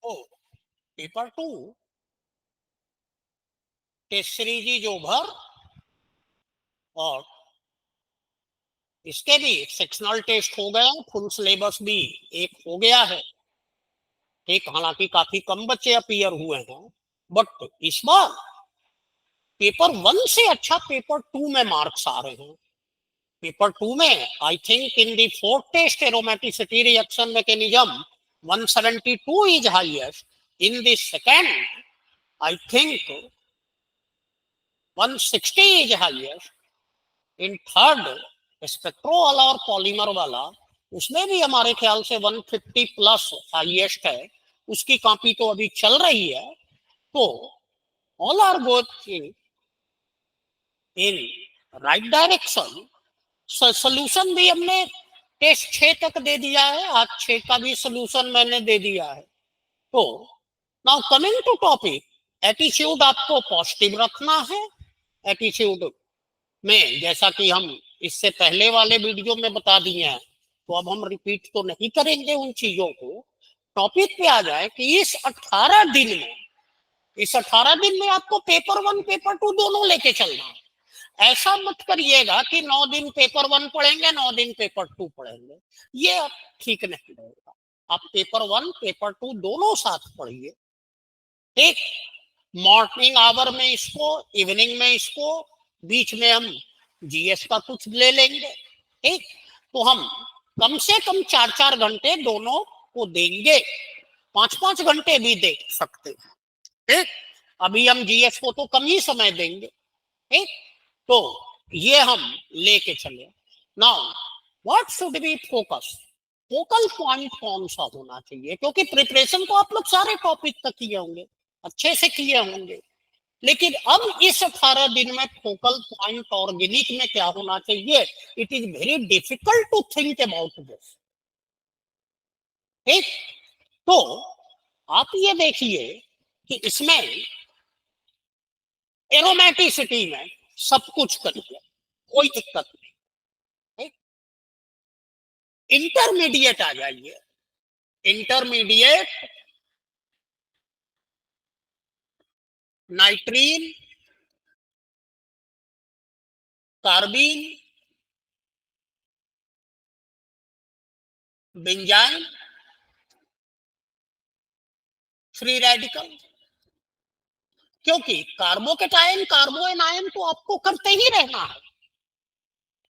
तो paper 2 test series over, और इसके भी सेक्शनल टेस्ट हो गया, फुल सिलेबस भी एक हो गया है। ठीक, हालांकि काफी कम बच्चे अपीयर हुए हैं, बट इस बार पेपर 1 से अच्छा पेपर 2 में मार्क्स आ रहे हैं। पेपर 2 में I think in the fourth test aromaticity reaction mechanism 172 is highest, in the second I think 160 is highest, in third spectro वाला और पॉलीमर वाला उसमें भी हमारे ख्याल से 150 प्लस हाईएस्ट है। उसकी कॉपी तो अभी चल रही है। तो all are going in right direction. Solution भी हमने टेस्ट 6 तक दे दिया है, आज 6 का भी सोल्यूशन मैंने दे दिया है। तो now coming to topic, attitude आपको पॉजिटिव रखना है। एटीट्यूड में जैसा कि हम इससे पहले वाले वीडियो में बता दिए हैं, तो अब हम रिपीट तो नहीं करेंगे उन चीजों को। टॉपिक पे आ जाए कि इस 18 दिन में, इस 18 दिन में आपको पेपर 1 पेपर 2 दोनों लेके चलना है। ऐसा मत करिएगा कि 9 दिन पेपर 1 पढ़ेंगे, 9 दिन पेपर 2 पढ़ेंगे, ये ठीक नहीं रहेगा। आप पेपर 1 पेपर 2 दोनों साथ पढ़िए। ठीक, मॉर्निंग आवर में इसको, इवनिंग में इसको, बीच में हम जीएस का कुछ ले लेंगे। ठीक, तो हम कम से कम 4-4 घंटे दोनों को देंगे, 5-5 घंटे भी दे सकते हैं। ठीक, अभी हम जीएस को तो कम ही समय देंगे। ठीक, तो ये हम लेके चले। Now what should be focus, focal point कौन सा होना चाहिए, क्योंकि प्रिपरेशन तो आप लोग सारे टॉपिक तक किए होंगे, अच्छे से किए होंगे, लेकिन अब इस 18 दिन में फोकल पॉइंट ऑर्गेनिक में क्या होना चाहिए, it is very difficult to think about this. ठीक, तो आप ये देखिए कि इसमें एरोमेटिसिटी में सब कुछ करिए, कोई दिक्कत नहीं। इंटरमीडिएट आ जाइए, intermediate नाइट्रीन, carbene, benzene, free radical. क्योंकि कार्बोकेटाइन कार्बोएनायन तो आपको करते ही रहना है,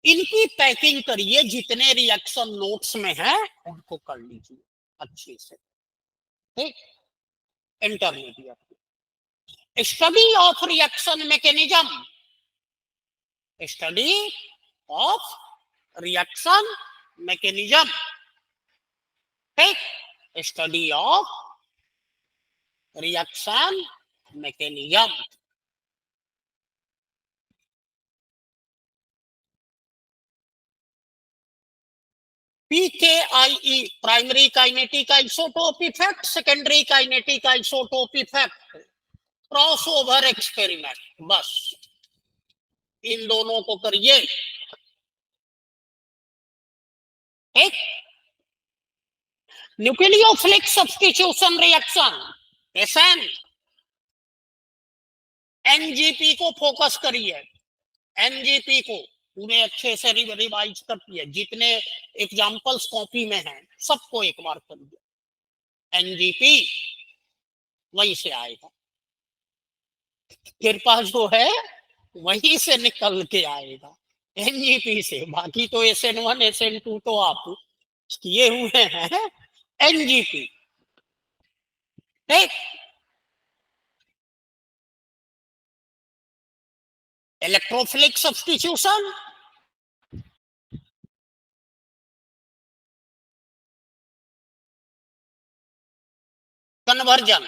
इनकी पैकिंग करिए, जितने रिएक्शन नोट्स में है उनको कर लीजिए अच्छे से। ठीक, intermediate study of reaction mechanism, study of reaction mechanism. ठीक, study of reaction mechanism. PKIE primary kinetic isotope effect, secondary kinetic isotope effect, crossover experiment, बस इन दोनों को करिए। ठीक, nucleophilic substitution reaction, SN, NGP को फोकस करिए, NGP को पूरे अच्छे से रिवाइज करिए, जितने एग्जांपल्स कॉपी में हैं सबको एक बार करिए। एनजीपी वहीं से आएगा, कृपा जो है वहीं से निकल के आएगा, एनजीपी से। बाकी तो SN1 SN2 तो आप किए हुए हैं, एनजीपी। ठीक, इलेक्ट्रोफिलिक सब्स्टिट्यूशन, कन्वर्जन,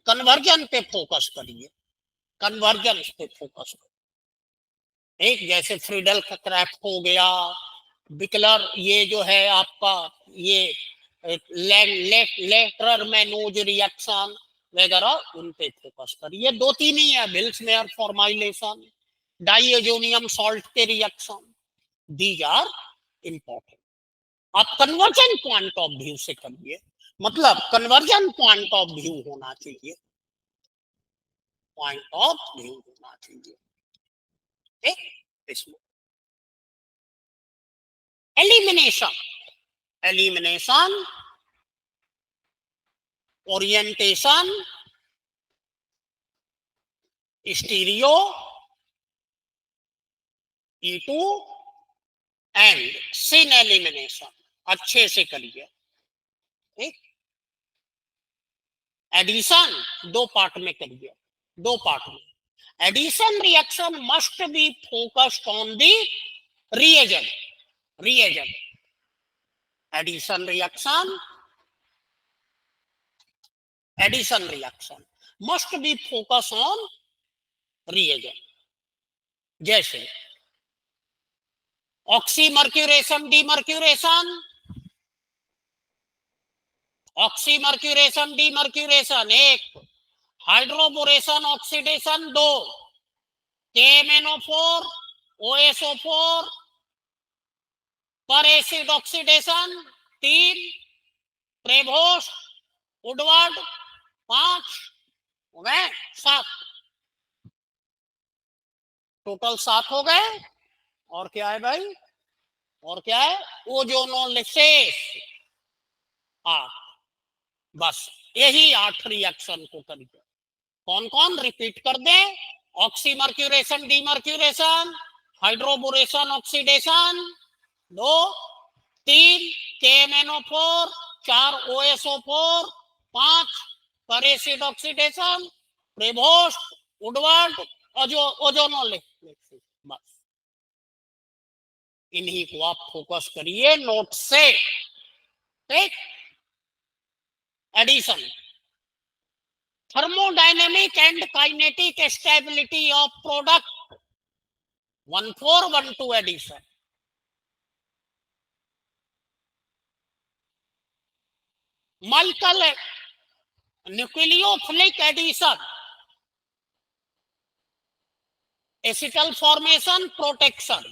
कन्वर्जन पे फोकस करिए, कन्वर्जन पे फोकस करिए। एक जैसे फ्रीडल का क्राफ्ट हो गया, बिकलर, ये जो है आपका ये लेटरर मैनोज रिएक्शन वगैरह, उन पे फोकस करिए। 2-3 ही है, बिल्समेयर फॉर्माइलेशन, डाइएजोनियम सॉल्ट के रिएक्शन, दीज आर इंपॉर्टेंट। आप कन्वर्जन पॉइंट ऑफ व्यू से करिए। मतलब कन्वर्जन पॉइंट ऑफ व्यू होना चाहिए, पॉइंट ऑफ व्यू होना चाहिए। ठीक, इसमें elimination, elimination, orientation, stereo, E2 and syn elimination अच्छे से करिए। ठीक, एडिशन दो पार्ट में करिए, दो पार्ट में। Addition reaction must be focused on the reagent, reagent, addition reaction, addition reaction must be focus on reagent। जैसे ऑक्सीमर्क्यूरेशन डीमर्क्यूरेशन, ऑक्सीमर्क्यूरेशन डीमर्क्यूरेशन एक, हाइड्रोबोरेशन ऑक्सीडेशन दो, KMnO4 OSO4 पर एसिड ऑक्सीडेशन तीन, प्रेवोस्ट वुडवर्ड पांच, हो गए सात, टोटल 7 हो गए। और क्या है भाई, और क्या है, ओजोनोलिसिस 8। बस यही 8 रिएक्शन को करिए। कौन कौन रिपीट कर दे, ऑक्सीमर्क्यूरेशन डीमर्क्यूरेशन, हाइड्रोबोरेशन ऑक्सीडेशन दो, तीन KMnO4, 4 OSO4, 5 पर acid oxidation, Prevost Woodward ozonolysis. बस इन्हीं को आप फोकस करिए नोट से। ठीक, addition, thermodynamic and kinetic stability of product 1412 addition. Michael nucleophilic addition, acetal formation protection.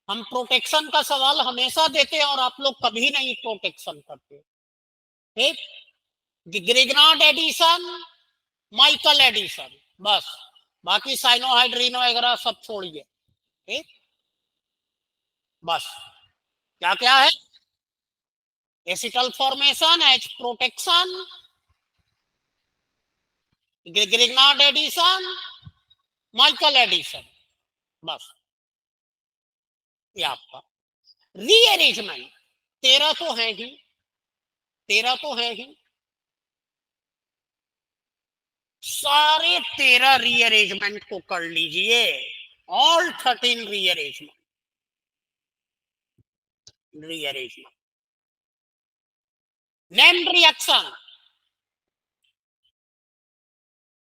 हम प्रोटेक्शन का सवाल हमेशा देते हैं और आप लोग कभी नहीं प्रोटेक्शन करते। ठीक, ग्रिग्नार्ड एडिशन, माइकल एडिशन, बस बाकी साइनोहाइड्रिनो वगैरह सब छोड़िए। ठीक, बस क्या क्या है, acetal formation as protection, Grignard addition, Michael addition, बस ये आपका। रीअरेंजमेंट 13 तो है ही, 13 तो है ही, सारे 13 रीअरेंजमेंट को कर लीजिए, all 13 rearrangement, rearrangement. Named reaction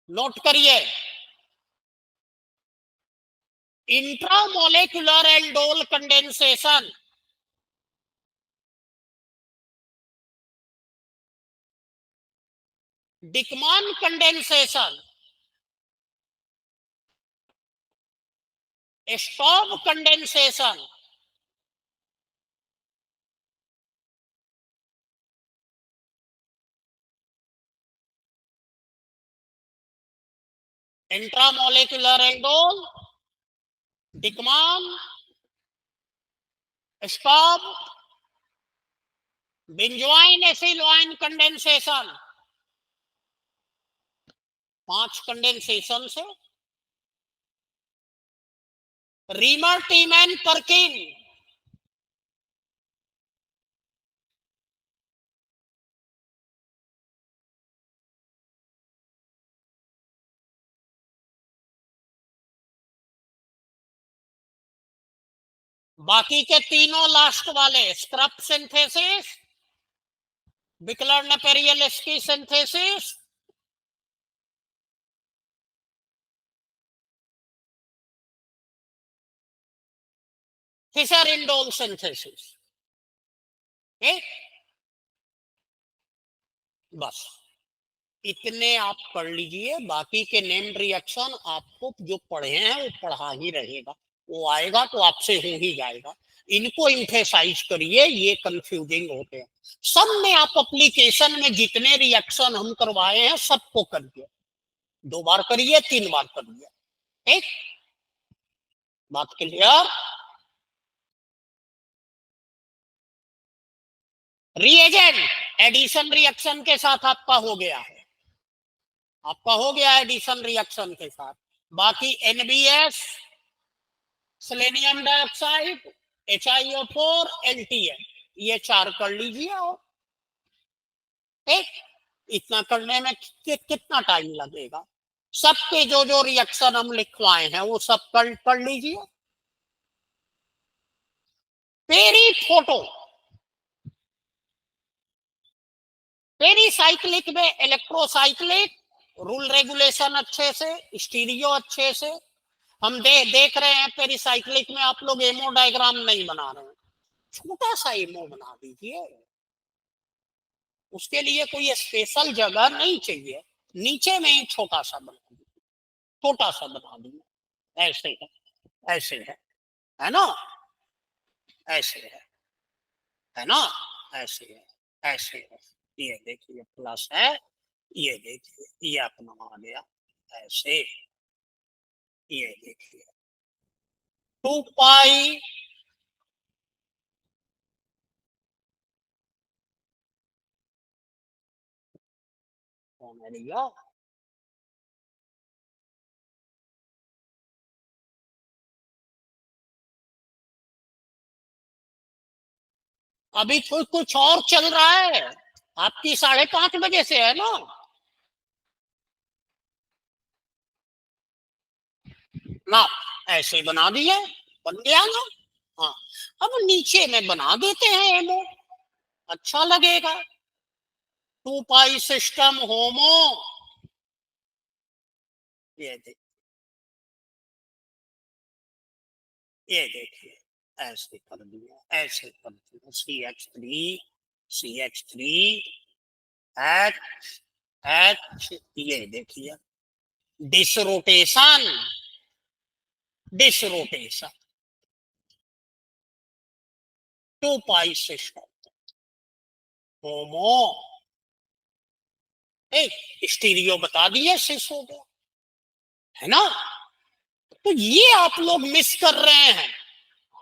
note करिए, intramolecular aldol condensation, Dieckmann condensation, Stobbe condensation, intramolecular aldol, Dieckmann, Stobbe, benzoin acyloin condensation. 5 condensation से रीमर टीमैन परकिन, बाकी के तीनों लास्ट वाले Skraup synthesis, Bischler Napieralski synthesis, Fischer indole synthesis. बस इतने आप पढ़ लीजिए, बाकी के नेम्ड रिएक्शन आपको जो पढ़े हैं वो पढ़ा ही रहेगा, वो आएगा तो आपसे हो ही जाएगा। इनको इम्फेसाइज करिए, ये कंफ्यूजिंग होते हैं। सब में आप एप्लीकेशन में जितने रिएक्शन हम करवाए हैं सबको करिए, 2 बार करिए, 3 बार करिए, ठीक, बात क्लियर। रिएजेंट एडिशन रिएक्शन के साथ आपका हो गया है, आपका हो गया एडिशन रिएक्शन के साथ। बाकी NBS, selenium dioxide, HiO4, LTN, ये 4 कर लीजिए। और ठीक, इतना करने में कितना टाइम लगेगा? सबके जो जो रिएक्शन हम लिखवाए हैं वो सब कर लीजिए। पेरी फोटो, पेरीसाइक्लिक में इलेक्ट्रोसाइक्लिक, रूल रेगुलेशन अच्छे से, स्टीरियो अच्छे से। हम देख रहे हैं पेरीसाइक्लिक में आप लोग एमओ डायग्राम नहीं बना रहे हैं, छोटा सा एमओ बना दीजिए, उसके लिए कोई स्पेशल जगह नहीं चाहिए, नीचे में ही छोटा सा बना दीजिए, छोटा सा बना दीजिए, ऐसे है, ऐसे है ना, ऐसे है ना, ऐसे है, ऐसे है। ये देखिए प्लस है, ये देखिए ये अपना आ गया ऐसे, ये देखिए 2 पाई ओमेगा, अभी तो कुछ और चल रहा है, आपकी 5:30 बजे से है ना, ना ऐसे बना दिए, बन गया ना। हाँ, अब नीचे में बना देते हैं एमओ, अच्छा लगेगा। 2 पाई सिस्टम होमो, ये देखिए, ये देखिए ऐसे कर दिया, ऐसे कर दिया, CH3 H, ये देखिए डिसरोटेशन, डिसरोटेशन 2 पाई सिस्टम होमो, एक स्टीरियो बता दिए, सिस हो गया, है ना। तो ये आप लोग मिस कर रहे हैं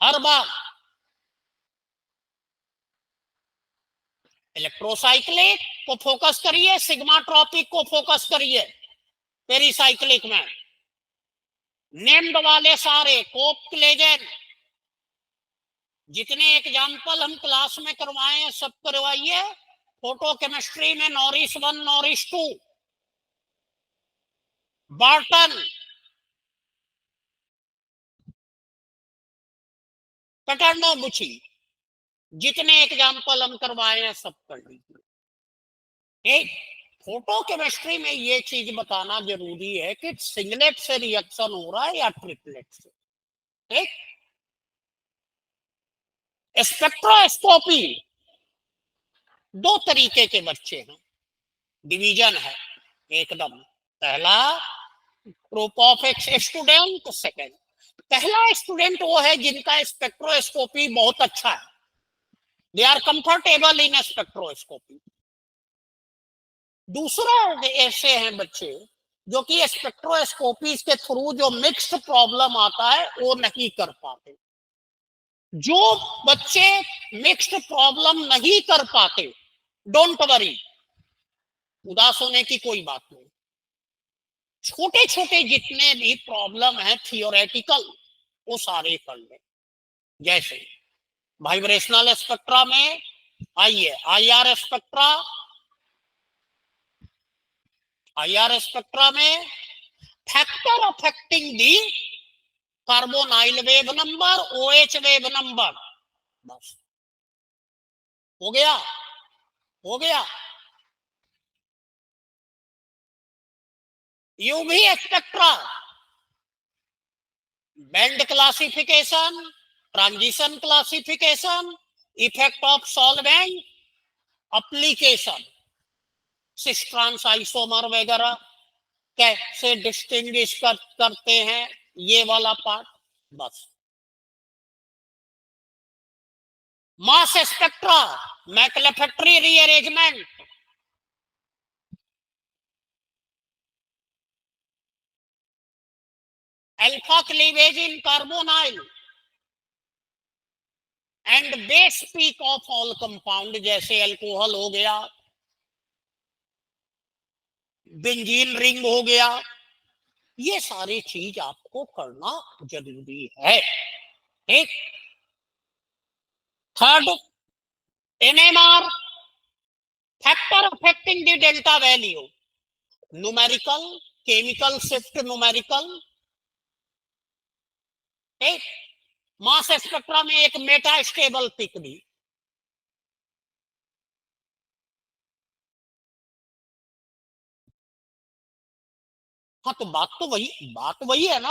हर बार। इलेक्ट्रोसाइक्लिक को फोकस करिए, सिग्माट्रोपिक को फोकस करिए। पेरीसाइक्लिक में नेम्ड वाले सारे कोपलेजन, जितने एग्जाम्पल हम क्लास में करवाए हैं सब करवाइए। फोटो केमिस्ट्री में नॉरिस 1, नॉरिस 2, बार्टन, कटरनोबुची, जितने एग्जाम्पल हम करवाए हैं सब कर लीजिए। एक फोटो केमिस्ट्री में ये चीज बताना जरूरी है कि सिंगलेट से रिएक्शन हो रहा है या ट्रिपलेट से, ठीक। स्पेक्ट्रोस्कोपी 2 तरीके के बच्चे हैं, डिवीजन है एकदम। पहला ग्रुप ऑफ स्टूडेंट, सेकंड, पहला स्टूडेंट वो है जिनका स्पेक्ट्रोस्कोपी बहुत अच्छा है, they are comfortable in spectroscopy. दूसरा ऐसे हैं बच्चे जो कि स्पेक्ट्रोस्कोपी के थ्रू जो मिक्स्ड प्रॉब्लम आता है वो नहीं कर पाते। जो बच्चे मिक्स्ड प्रॉब्लम नहीं कर पाते, डोंट वरी, उदास होने की कोई बात नहीं। छोटे छोटे जितने भी प्रॉब्लम है थियोरेटिकल, वो सारे कर ले। जैसे वाइब्रेशनल स्पेक्ट्रा में आइए, IR स्पेक्ट्रा में factor affecting the carbonyl wave number, OH wave number, बस हो गया, हो गया। UV spectra, band classification, transition classification, effect of solvent, application, cis trans isomer वगैरह कैसे डिस्टिंग्विश करते हैं, ये वाला पार्ट, बस। Mass spectra, McLafferty rearrangement, alpha cleavage in carbonyl and base peak of all compound, जैसे अल्कोहल हो गया, बेंजीन रिंग हो गया, ये सारी चीज आपको करना जरूरी है। ठीक। Third, NMR, factor affecting the delta value, numerical, chemical shift numerical. ठीक। मास स्पेक्ट्रा में एक मेटा स्टेबल पिक भी। हाँ, तो बात वही है ना,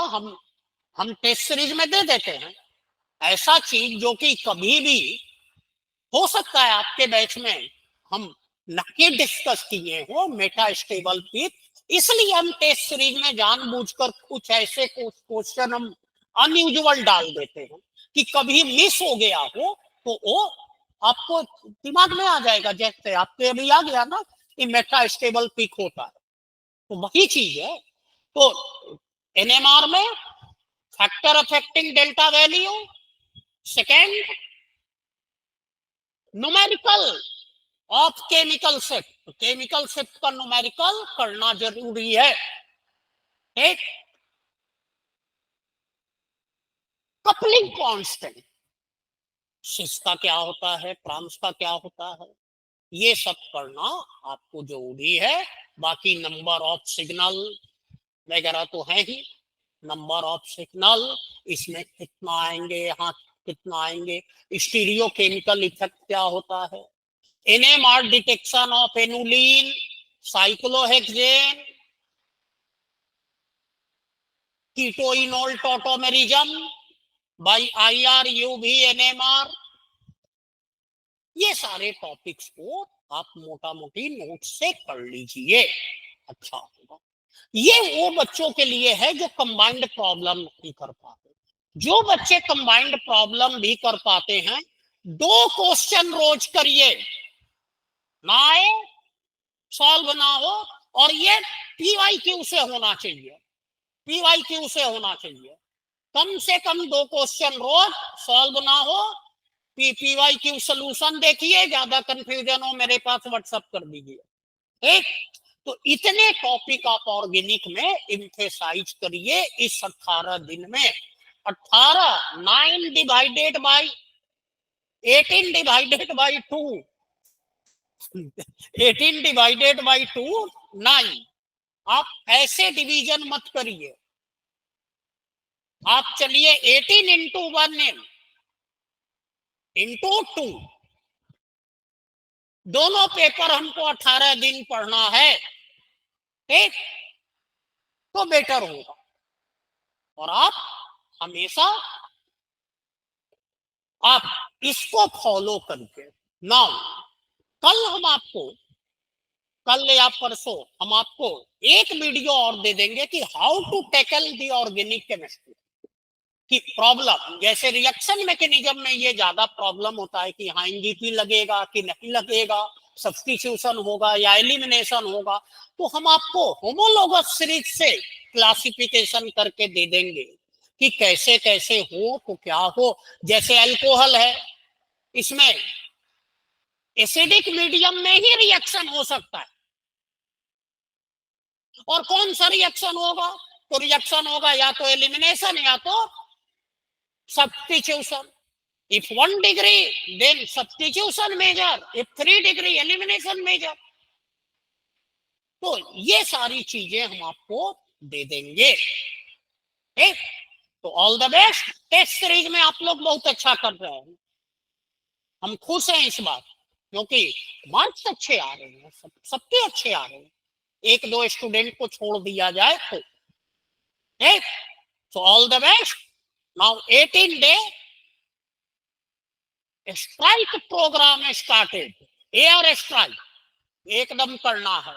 हम टेस्ट सीरीज में दे देते हैं ऐसा चीज जो कि कभी भी हो सकता है आपके बैच में हम नहीं डिस्कस किए हो, मेटा स्टेबल पिक। इसलिए हम टेस्ट सीरीज में जानबूझकर कुछ ऐसे क्वेश्चन हम अनयूजुअल डाल देते हैं कि कभी मिस हो गया हो तो वो आपको दिमाग में आ जाएगा। जैसे आपके अभी आ गया ना कि मेटा स्टेबल पिक होता है, तो वही चीज है। तो एनएमआर में factor affecting delta value, second numerical of chemical shift, chemical shift का न्यूमेरिकल करना जरूरी है। एक कपलिंग कांस्टेंट, सिस का क्या होता है, ट्रांस का क्या होता है, ये सब करना आपको जरूरी है। बाकी नंबर ऑफ सिग्नल वगैरह तो है ही, नंबर ऑफ सिग्नल इसमें कितना आएंगे, यहाँ कितना आएंगे, स्टीरियो केमिकल इफेक्ट क्या होता है, NMR detection of annulene, cyclohexane, keto enol tautomerism by IR UV NMR, ये सारे टॉपिक्स को आप मोटा मोटी नोट से कर लीजिए, अच्छा होगा। ये वो बच्चों के लिए है जो कंबाइंड प्रॉब्लम नहीं कर पाते। जो बच्चे कंबाइंड प्रॉब्लम भी कर पाते हैं, 2 क्वेश्चन रोज करिए, ना आए सॉल्व ना हो, और ये पीवाईक्यू से होना चाहिए, पीवाईक्यू से होना चाहिए। कम से कम 2 क्वेश्चन रोज, सॉल्व ना हो पीवाईक्यू सोल्यूशन देखिए, ज्यादा कंफ्यूजन हो मेरे पास व्हाट्सएप कर दीजिए। ठीक। तो इतने टॉपिक आप ऑर्गेनिक में इम्फेसाइज करिए इस 18 दिन में। 18, 9 divided by 18 divided by 2, 18 divided by 2 9। आप ऐसे डिवीजन मत करिए, आप चलिए 18 इंटू 1 इंटू 2, दोनों पेपर हमको 18 दिन पढ़ना है। ठीक। तो बेटर होगा, और आप हमेशा आप इसको फॉलो करके नाउ, कल या परसों हम आपको एक वीडियो और दे देंगे कि how to tackle the organic chemistry की प्रॉब्लम। जैसे रिएक्शन मैकेनिज्म में ये ज्यादा प्रॉब्लम होता है कि हाँ एनजीपी लगेगा कि नहीं लगेगा, सब्स्टिट्यूशन होगा या एलिमिनेशन होगा, तो हम आपको होमोलोगस सीरीज से क्लासिफिकेशन करके दे देंगे कि कैसे कैसे हो तो क्या हो। जैसे अल्कोहल है, इसमें एसिडिक मीडियम में ही रिएक्शन हो सकता है, और कौन सा रिएक्शन होगा, तो रिएक्शन होगा या तो एलिमिनेशन या तो substitution. If 1 degree, then substitution major. If 3 degree, elimination major. तो ये सारी चीजें हम आपको दे देंगे। ठीक। तो all the best. Test series में आप लोग बहुत अच्छा कर रहे हैं, हम खुश हैं इस बात, क्योंकि मार्क्स अच्छे आ रहे हैं, सबके अच्छे आ रहे हैं, 1-2 स्टूडेंट को छोड़ दिया जाए तो। ठीक। तो all the best. Now 18 day strike programme started, air strike एकदम करना है।